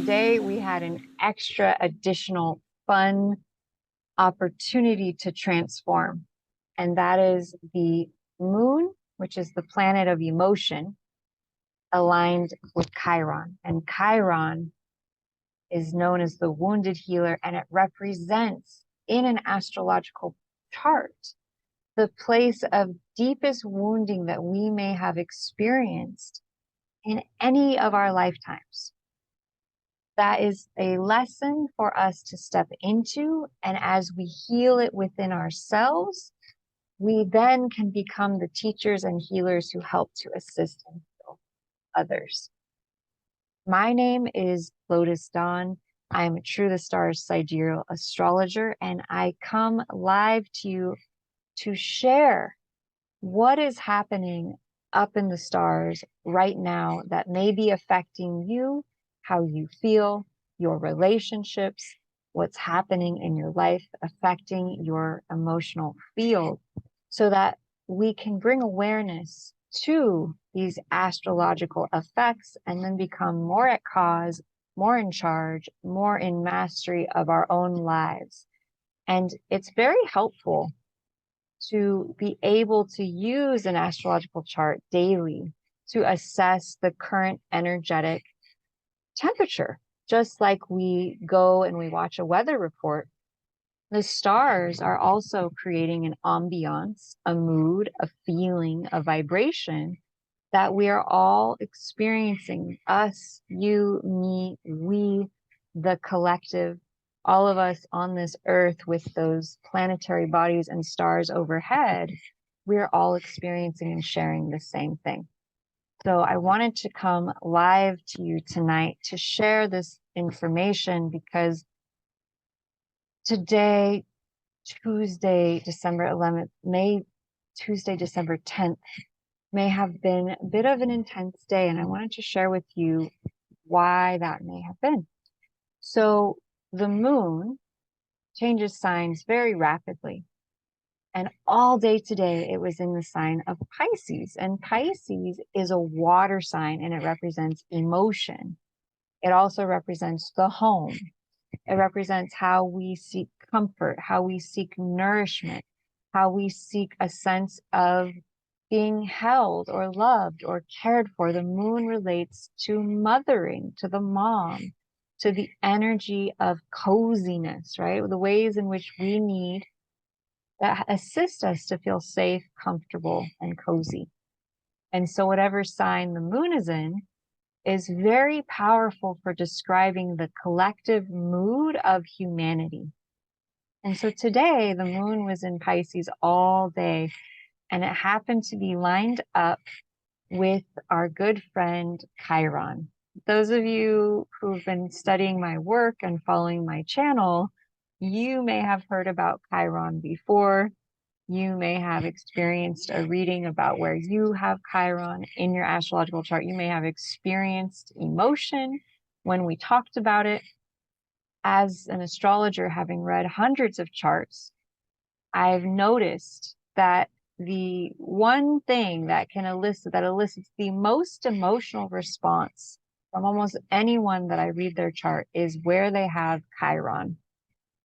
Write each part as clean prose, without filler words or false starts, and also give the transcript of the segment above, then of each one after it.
today we had an extra additional fun opportunity to transform. And that is the moon, which is the planet of emotion, aligned with Chiron. And Chiron is known as the wounded healer, and it represents in an astrological chart the place of deepest wounding that we may have experienced in any of our lifetimes. That is a lesson for us to step into. And as we heal it within ourselves, we then can become the teachers and healers who help to assist and heal others. My name is Lotus Dawn. I'm a True the Stars sidereal astrologer, and I come live to you to share what is happening up in the stars right now that may be affecting you, how you feel, your relationships, what's happening in your life, affecting your emotional field, so that we can bring awareness to these astrological effects and then become more at cause, more in charge, more in mastery of our own lives. And it's very helpful to be able to use an astrological chart daily to assess the current energetic temperature. Just like we go and we watch a weather report, the stars are also creating an ambiance, a mood, a feeling, a vibration that we are all experiencing. Us, you, me, we, the collective, all of us on this earth with those planetary bodies and stars overhead, we're all experiencing and sharing the same thing. So I wanted to come live to you tonight to share this information because today, Tuesday, December 11th, Tuesday, December 10th, may have been a bit of an intense day, and I wanted to share with you why that may have been. So the moon changes signs very rapidly. And all day today, it was in the sign of Pisces. And Pisces is a water sign, and it represents emotion. It also represents the home. It represents how we seek comfort, how we seek nourishment, how we seek a sense of being held or loved or cared for. The moon relates to mothering, to the mom, to the energy of coziness, right? The ways in which we need that assist us to feel safe, comfortable, and cozy. And so whatever sign the moon is in is very powerful for describing the collective mood of humanity. And so today the moon was in Pisces all day, and it happened to be lined up with our good friend Chiron. Those of you who've been studying my work and following my channel, you may have heard about Chiron before. You may have experienced a reading about where you have Chiron in your astrological chart. You may have experienced emotion when we talked about it. As an astrologer, having read hundreds of charts, I've noticed that the one thing that elicits the most emotional response from almost anyone that I read their chart is where they have Chiron.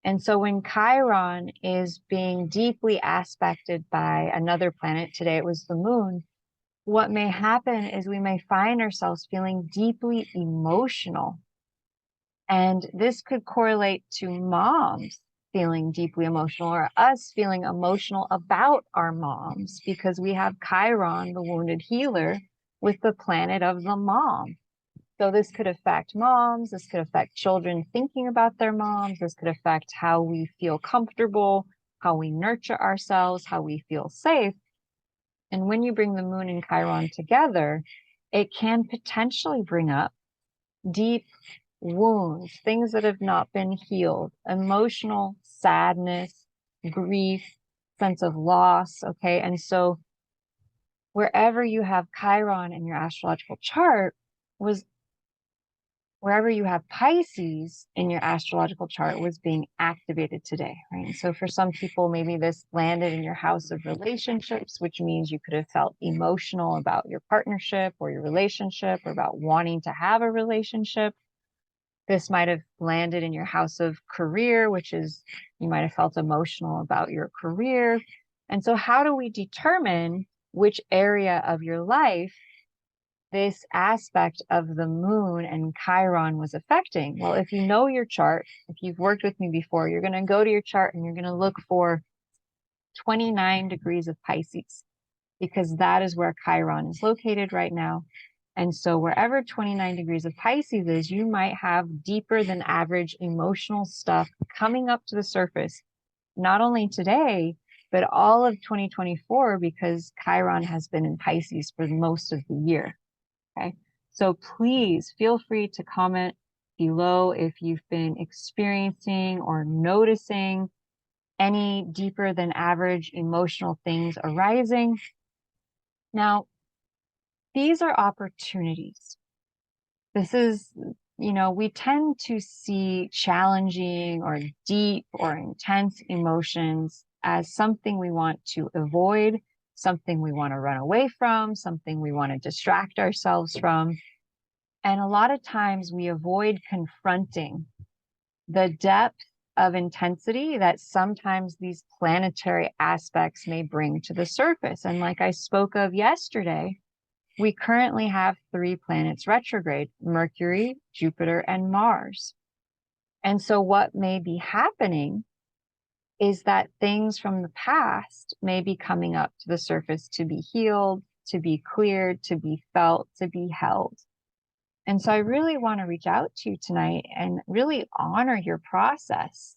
And so when Chiron is being deeply aspected by another planet, today it was the moon, what may happen is we may find ourselves feeling deeply emotional. And this could correlate to moms feeling deeply emotional, or us feeling emotional about our moms, because we have Chiron, the wounded healer, with the planet of the mom. So this could affect moms, this could affect children thinking about their moms, this could affect how we feel comfortable, how we nurture ourselves, how we feel safe. And when you bring the moon and Chiron together, it can potentially bring up deep wounds, things that have not been healed, emotional sadness, grief, sense of loss. Okay. And so wherever you have Chiron in your astrological chart wherever you have Pisces in your astrological chart was being activated today, right? So for some people, maybe this landed in your house of relationships, which means you could have felt emotional about your partnership or your relationship, or about wanting to have a relationship. This might have landed in your house of career, which is, you might have felt emotional about your career. And so how do we determine which area of your life this aspect of the moon and Chiron was affecting? Well, if you know your chart, if you've worked with me before, you're going to go to your chart and you're going to look for 29 degrees of Pisces, because that is where Chiron is located right now. And so wherever 29 degrees of Pisces is, you might have deeper than average emotional stuff coming up to the surface, not only today, but all of 2024, because Chiron has been in Pisces for most of the year. Okay. So please feel free to comment below if you've been experiencing or noticing any deeper than average emotional things arising. Now, these are opportunities. This is, we tend to see challenging or deep or intense emotions as something we want to avoid, something we want to run away from, something we want to distract ourselves from. And a lot of times we avoid confronting the depth of intensity that sometimes these planetary aspects may bring to the surface. And like I spoke of yesterday, we currently have 3 planets retrograde: Mercury, Jupiter, and Mars. And so what may be happening is that things from the past may be coming up to the surface to be healed, to be cleared, to be felt, to be held. And so I really want to reach out to you tonight and really honor your process.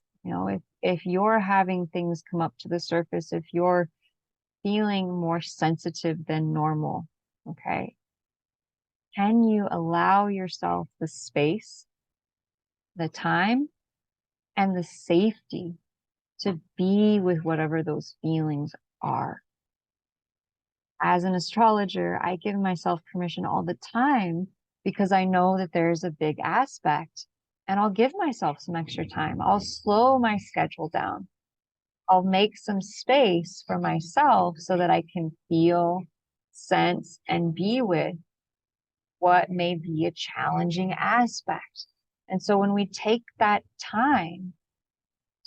If you're having things come up to the surface, if you're feeling more sensitive than normal, okay, can you allow yourself the space, the time, and the safety to be with whatever those feelings are? As an astrologer, I give myself permission all the time because I know that there's a big aspect, and I'll give myself some extra time. I'll slow my schedule down. I'll make some space for myself so that I can feel, sense, and be with what may be a challenging aspect. And so when we take that time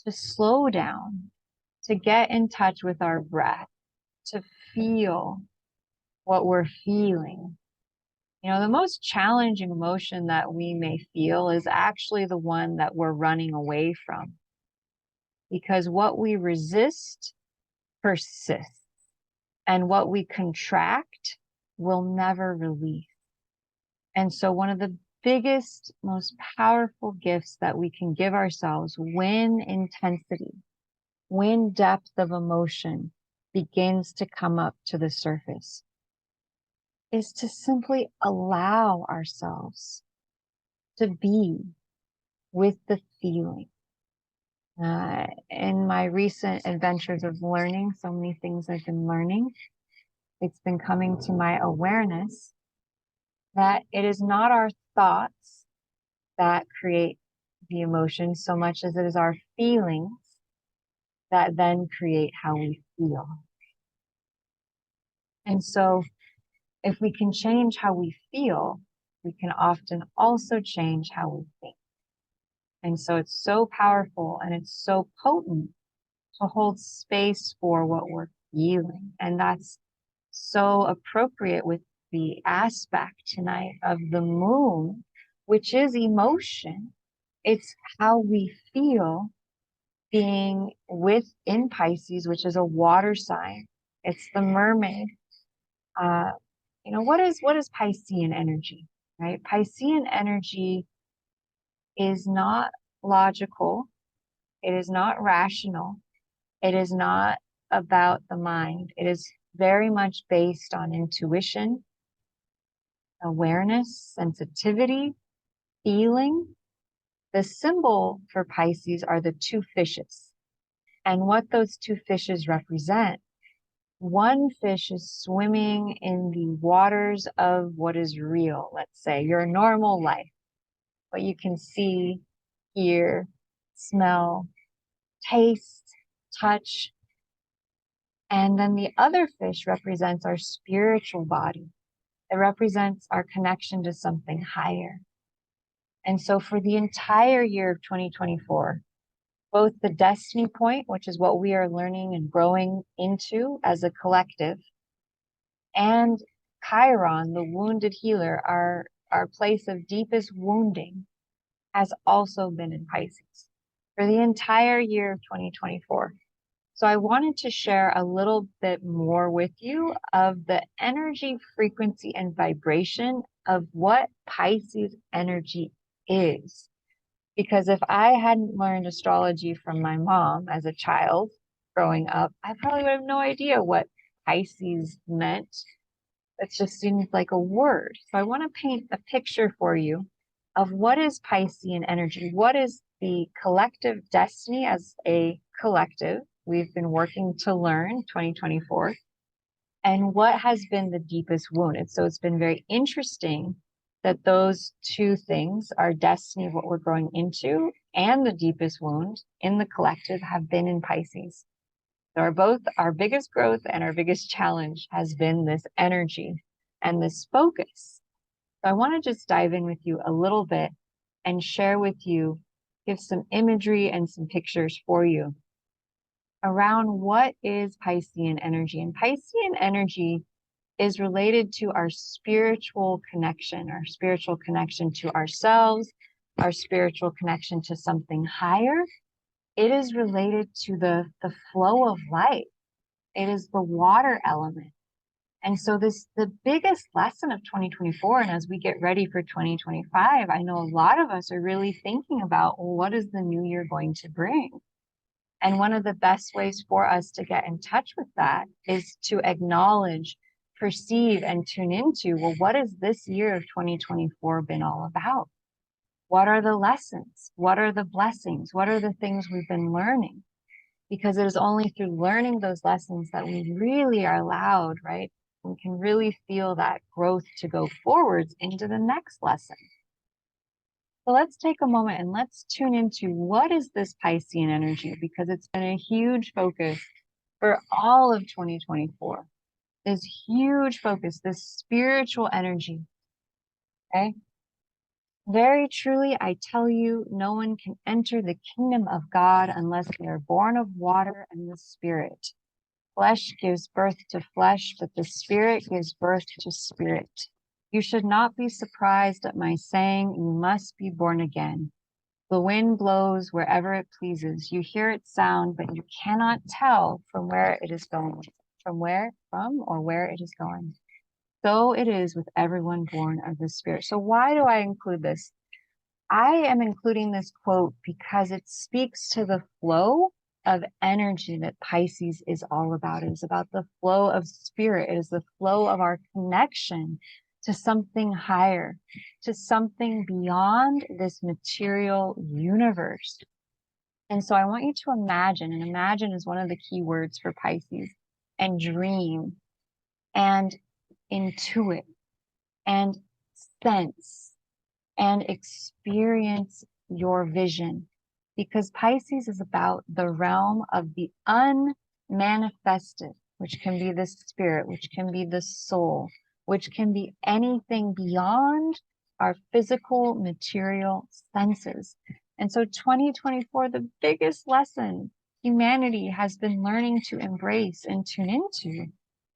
to slow down, to get in touch with our breath, to feel what we're feeling, the most challenging emotion that we may feel is actually the one that we're running away from, because what we resist persists, and what we contract will never release. And so one of the biggest, most powerful gifts that we can give ourselves when intensity, when depth of emotion begins to come up to the surface, is to simply allow ourselves to be with the feeling. In my recent adventures of learning, so many things I've been learning, it's been coming to my awareness that it is not our thoughts that create the emotion so much as it is our feelings that then create how we feel. And so if we can change how we feel, we can often also change how we think. And so it's so powerful and it's so potent to hold space for what we're feeling. And that's so appropriate with the aspect tonight of the moon, which is emotion. It's how we feel being within Pisces, which is a water sign. It's the mermaid. What is Piscean energy, right? Piscean energy is not logical. It is not rational. It is not about the mind. It is very much based on intuition, awareness, sensitivity, feeling. The symbol for Pisces are the 2 fishes. And what those 2 fishes represent: one fish is swimming in the waters of what is real, let's say your normal life, what you can see, hear, smell, taste, touch. And then the other fish represents our spiritual body. It represents our connection to something higher. And so for the entire year of 2024, both the Destiny Point, which is what we are learning and growing into as a collective, and Chiron, the wounded healer, our place of deepest wounding, has also been in Pisces for the entire year of 2024. So I wanted to share a little bit more with you of the energy, frequency, and vibration of what Pisces energy is. Because if I hadn't learned astrology from my mom as a child growing up, I probably would have no idea what Pisces meant. It just seems like a word. So I want to paint a picture for you of what is Piscean energy. What is the collective destiny as a collective we've been working to learn 2024, and what has been the deepest wound. And so it's been very interesting that those two things, our destiny, what we're growing into, and the deepest wound in the collective, have been in Pisces. So both our biggest growth and our biggest challenge has been this energy and this focus. So I want to just dive in with you a little bit and share with you, give some imagery and some pictures for you around what is Piscean energy. And Piscean energy is related to our spiritual connection to ourselves, our spiritual connection to something higher. It is related to the flow of life. It is the water element. And so the biggest lesson of 2024, and as we get ready for 2025, I know a lot of us are really thinking about, well, what is the new year going to bring? And one of the best ways for us to get in touch with that is to acknowledge, perceive, and tune into, well, what has this year of 2024 been all about? What are the lessons? What are the blessings? What are the things we've been learning? Because it is only through learning those lessons that we really are allowed, right? We can really feel that growth to go forwards into the next lesson. So let's take a moment and let's tune into what is this Piscean energy, because it's been a huge focus for all of 2024. This huge focus, this spiritual energy. Okay. Very truly, I tell you, no one can enter the kingdom of God unless they are born of water and the Spirit. Flesh gives birth to flesh, but the Spirit gives birth to spirit. You should not be surprised at my saying, you must be born again. The wind blows wherever it pleases. You hear its sound, but you cannot tell from where it is going. From or where it is going. So it is with everyone born of the Spirit. So why do I include this? I am including this quote because it speaks to the flow of energy that Pisces is all about. It is about the flow of spirit. It is the flow of our connection to something higher, to something beyond this material universe. And so I want you to imagine, and imagine is one of the key words for Pisces, and dream, and intuit, and sense, and experience your vision. Because Pisces is about the realm of the unmanifested, which can be the spirit, which can be the soul, which can be anything beyond our physical material senses. And so 2024, the biggest lesson humanity has been learning to embrace and tune into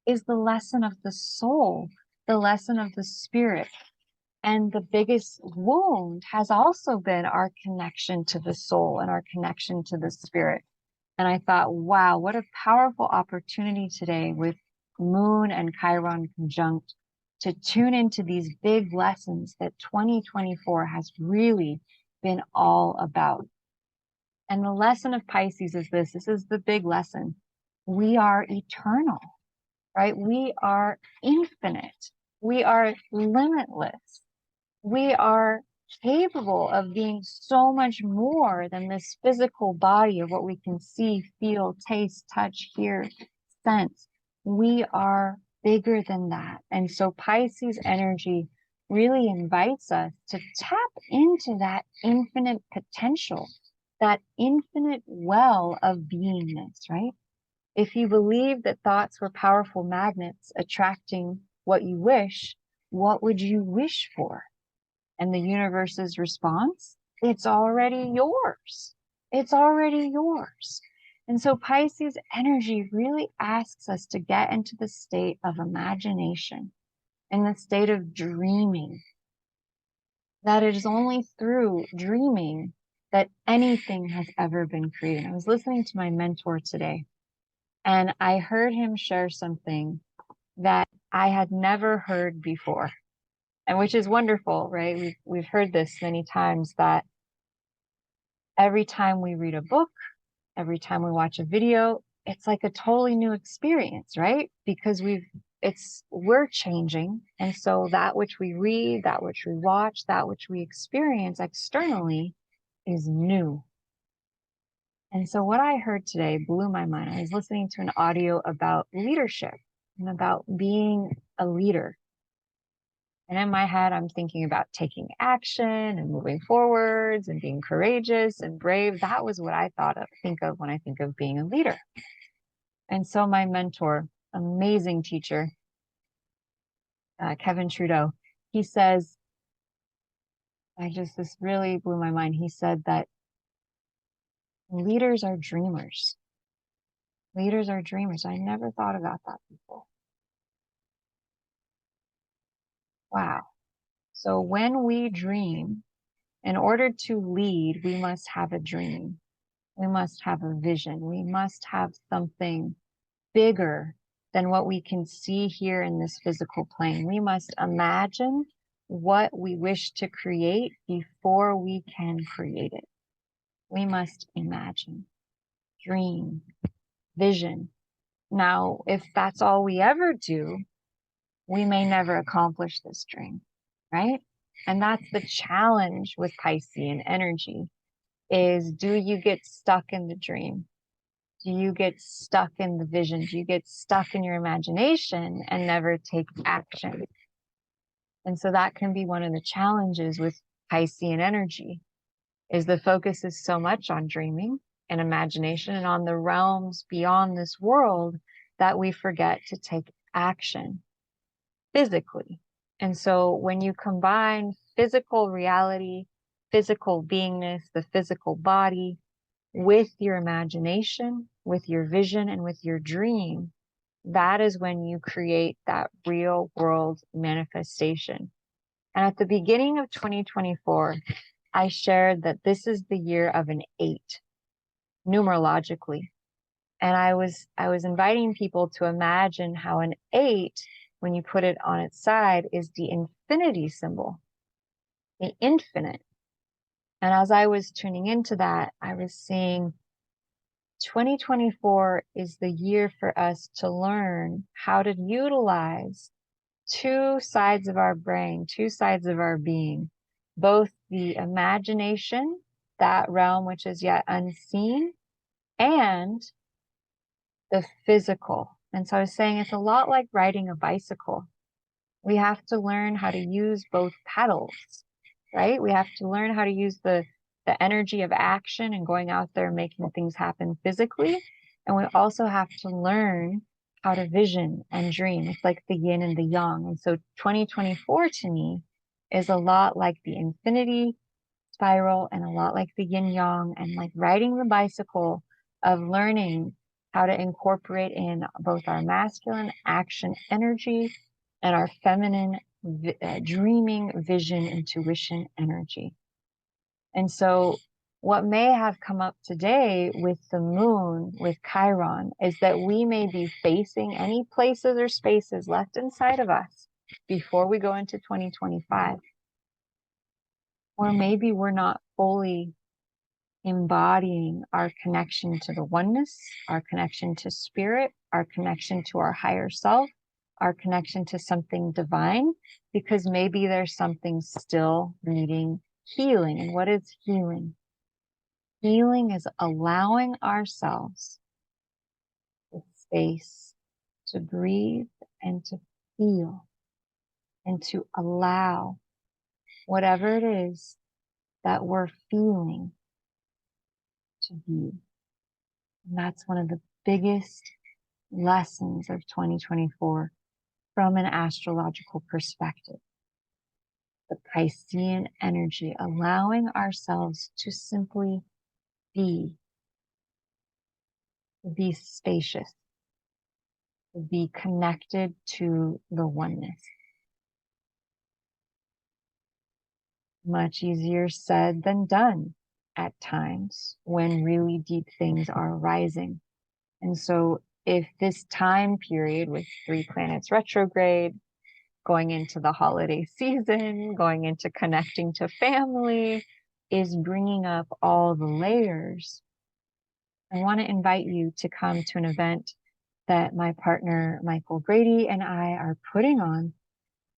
is the lesson of the soul, the lesson of the spirit. And the biggest wound has also been our connection to the soul and our connection to the spirit. And I thought, wow, what a powerful opportunity today with Moon and Chiron conjunct to tune into these big lessons that 2024 has really been all about. And the lesson of Pisces is this is the big lesson. We are eternal, right? We are infinite. We are limitless. We are capable of being so much more than this physical body of what we can see, feel, taste, touch, hear, sense. We are bigger than that. And so Pisces energy really invites us to tap into that infinite potential, that infinite well of beingness, right? If you believe that thoughts were powerful magnets attracting what you wish, what would you wish for? And the universe's response, it's already yours. It's already yours. And so Pisces energy really asks us to get into the state of imagination, in the state of dreaming. That it is only through dreaming that anything has ever been created. I was listening to my mentor today, and I heard him share something that I had never heard before, and which is wonderful, right? We've heard this many times, that every time we read a book, every time we watch a video, it's like a totally new experience, right? Because we're changing. And so that which we read, that which we watch, that which we experience externally is new. And so what I heard today blew my mind. I was listening to an audio about leadership and about being a leader. And in my head, I'm thinking about taking action and moving forwards and being courageous and brave. That was what I think of when I think of being a leader. And so my mentor, amazing teacher, Kevin Trudeau, he says, this really blew my mind. He said that leaders are dreamers. Leaders are dreamers. I never thought about that before. Wow. So when we dream, in order to lead, we must have a dream. We must have a vision. We must have something bigger than what we can see here in this physical plane. We must imagine what we wish to create before we can create it. We must imagine, dream, vision. Now, if that's all we ever do, we may never accomplish this dream, right? And that's the challenge with Piscean energy, is, do you get stuck in the dream? Do you get stuck in the vision? Do you get stuck in your imagination and never take action? And so that can be one of the challenges with Piscean energy, is the focus is so much on dreaming and imagination and on the realms beyond this world that we forget to take action physically. And so when you combine physical reality, physical beingness, the physical body, with your imagination, with your vision, and with your dream, that is when you create that real world manifestation. And at the beginning of 2024, I shared that this is the year of an 8, numerologically. And I was inviting people to imagine how an 8, when you put it on its side, is the infinity symbol, the infinite. And as I was tuning into that, I was seeing 2024 is the year for us to learn how to utilize 2 sides of our brain, 2 sides of our being, both the imagination, that realm which is yet unseen, and the physical. And so I was saying it's a lot like riding a bicycle. We have to learn how to use both pedals, right? We have to learn how to use the energy of action and going out there and making things happen physically. And we also have to learn how to vision and dream. It's like the yin and the yang. And so 2024 to me is a lot like the infinity spiral and a lot like the yin yang, and like riding the bicycle of learning how to incorporate in both our masculine action energy and our feminine dreaming, vision, intuition energy. And so what may have come up today with the moon, with Chiron, is that we may be facing any places or spaces left inside of us before we go into 2025. Or maybe we're not fully embodying our connection to the oneness, our connection to spirit, our connection to our higher self, our connection to something divine, because maybe there's something still needing healing. And what is healing? Healing is allowing ourselves the space to breathe and to feel and to allow whatever it is that we're feeling to be. And that's one of the biggest lessons of 2024 from an astrological perspective. the Piscean energy, allowing ourselves to simply be spacious, be connected to the oneness. Much easier said than done at times when really deep things are arising. And so if this time period with 3 planets retrograde, going into the holiday season, going into connecting to family, is bringing up all the layers, I want to invite you to come to an event that my partner, Michael Grady, and I are putting on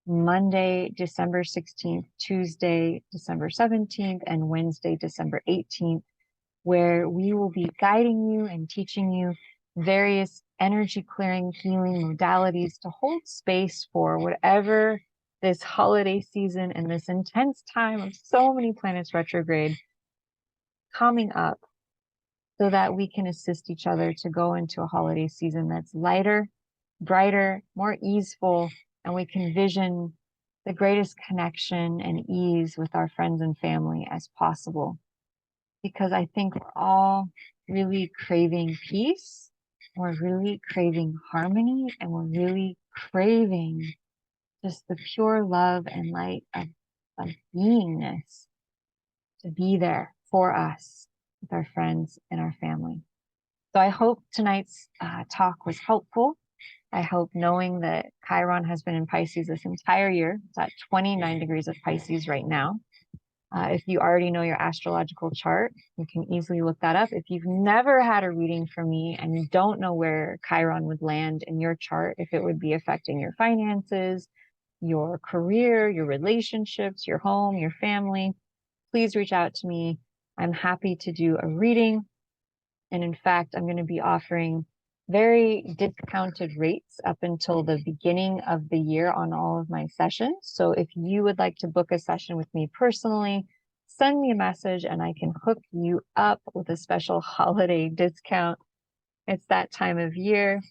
Monday, December 16th, Tuesday, December 17th, and Wednesday, December 18th, where we will be guiding you and teaching you various energy clearing, healing modalities to hold space for whatever this holiday season and this intense time of so many planets retrograde coming up, so that we can assist each other to go into a holiday season that's lighter, brighter, more easeful, and we can vision the greatest connection and ease with our friends and family as possible. Because I think we're all really craving peace, we're really craving harmony, and we're really craving just the pure love and light of beingness to be there for us with our friends and our family. So I hope tonight's talk was helpful. I hope knowing that Chiron has been in Pisces this entire year. It's at 29 degrees of Pisces right now. If you already know your astrological chart, you can easily look that up. If you've never had a reading from me and you don't know where Chiron would land in your chart, if it would be affecting your finances, your career, your relationships, your home, your family, please reach out to me. I'm happy to do a reading. And in fact, I'm going to be offering very discounted rates up until the beginning of the year on all of my sessions. So if you would like to book a session with me personally, send me a message and I can hook you up with a special holiday discount. It's that time of year.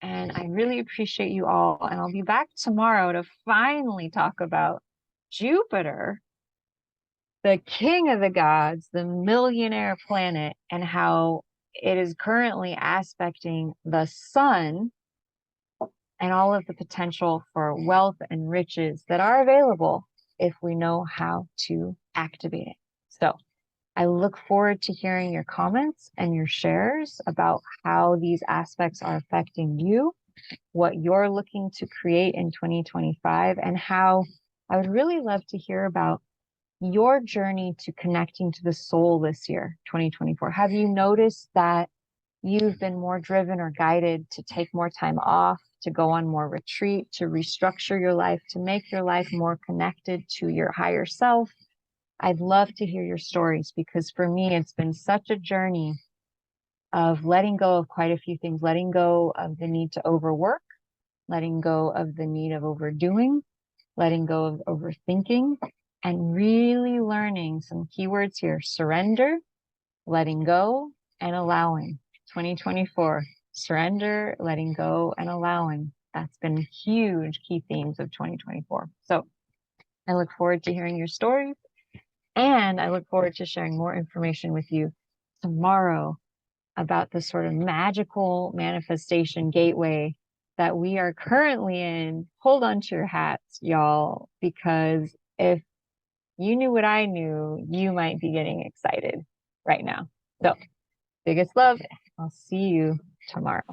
And I really appreciate you all. And I'll be back tomorrow to finally talk about Jupiter, the king of the gods, the millionaire planet, and how it is currently aspecting the sun and all of the potential for wealth and riches that are available if we know how to activate it. So I look forward to hearing your comments and your shares about how these aspects are affecting you, what you're looking to create in 2025, and how I would really love to hear about your journey to connecting to the soul this year, 2024. Have you noticed that you've been more driven or guided to take more time off, to go on more retreat, to restructure your life, to make your life more connected to your higher self? I'd love to hear your stories, because for me, it's been such a journey of letting go of quite a few things, letting go of the need to overwork, letting go of the need of overdoing, letting go of overthinking, and really learning some keywords here: surrender, letting go, and allowing. 2024, surrender, letting go, and allowing. That's been huge key themes of 2024. So I look forward to hearing your stories, and I look forward to sharing more information with you tomorrow about the sort of magical manifestation gateway that we are currently in. Hold on to your hats, y'all, because if you knew what I knew, you might be getting excited right now. So, biggest love. I'll see you tomorrow.